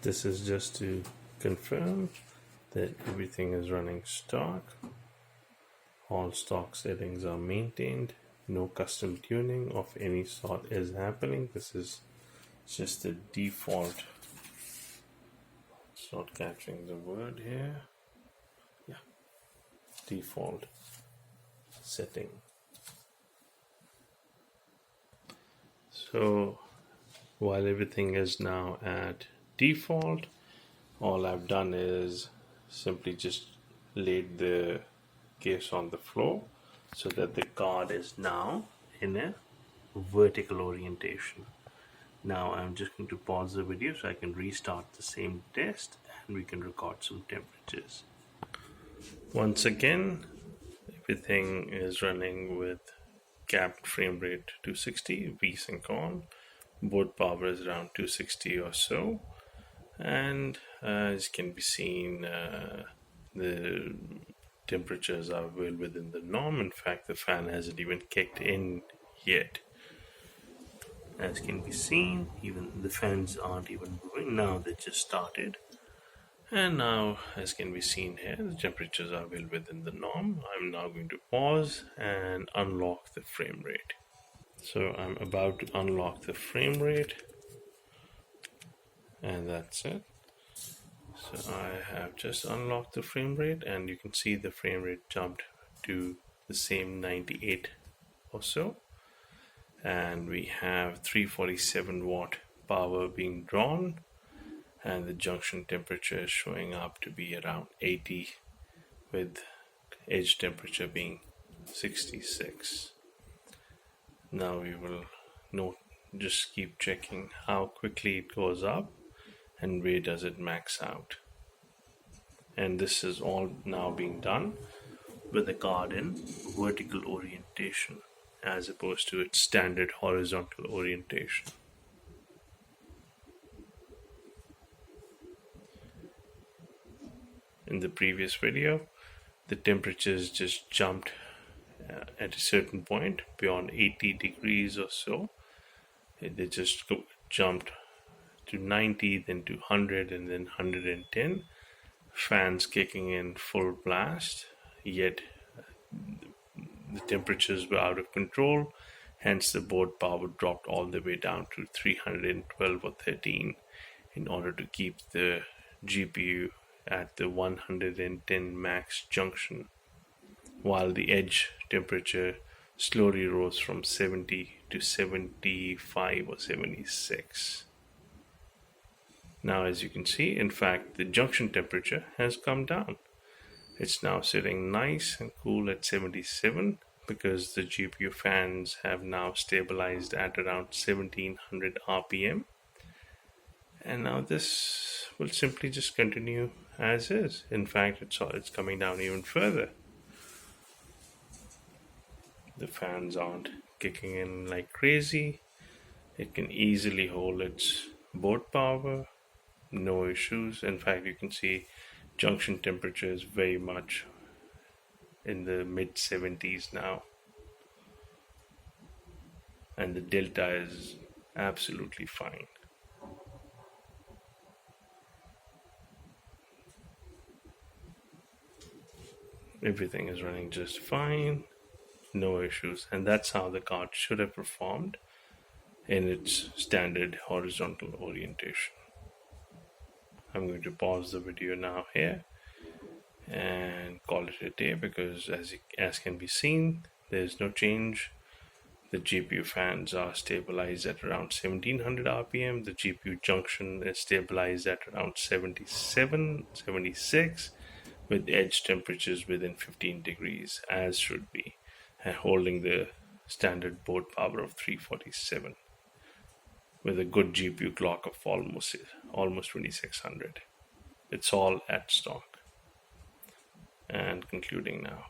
This is just to confirm that everything is running stock. All stock settings are maintained. No custom tuning of any sort is happening. This is just the default. It's not capturing the word here. Yeah, default setting. So while everything is now at default, all I've done is simply just laid the case on the floor so that the card is now in a vertical orientation. Now I'm just going to pause the video so I can restart the same test and we can record some temperatures. Once again, everything is running with capped frame rate 260, VSync on, board power is around 260 or so, and as can be seen, the temperatures are well within the norm. In fact, the fan hasn't even kicked in yet. As can be seen, even the fans aren't even moving. Now they just started. And now, as can be seen here, the temperatures are well within the norm. I'm now going to pause and unlock the frame rate. So I'm about to unlock the frame rate. And that's it. So I have just unlocked the frame rate and you can see the frame rate jumped to the same 98 or so. And we have 347 watt power being drawn and the junction temperature is showing up to be around 80 with edge temperature being 66. Now we will just keep checking how quickly it goes up and where does it max out. And this is all now being done with the card in vertical orientation as opposed to its standard horizontal orientation. In the previous video, the temperatures just jumped at a certain point beyond 80 degrees or so. They just jumped to 90, then to 100, and then 110. Fans kicking in full blast, yet the temperatures were out of control, hence the board power dropped all the way down to 312 or 13 in order to keep the GPU at the 110 max junction, while the edge temperature slowly rose from 70 to 75 or 76. Now as you can see, in fact, the junction temperature has come down. It's now sitting nice and cool at 77 because the GPU fans have now stabilized at around 1700 RPM. And now this will simply just continue as is. In fact, it's coming down even further. The fans aren't kicking in like crazy. It can easily hold its board power. No issues. In fact, you can see junction temperature is very much in the mid 70s now, and the delta is absolutely fine. Everything is running just fine, no issues, and that's how the card should have performed in its standard horizontal orientation. I'm going to pause the video now here and call it a day because as can be seen, there's no change. The GPU fans are stabilized at around 1700 RPM. The GPU junction is stabilized at around 77, 76 with edge temperatures within 15 degrees as should be, and holding the standard board power of 347. With a good GPU clock of almost 2600. It's all at stock. And concluding now.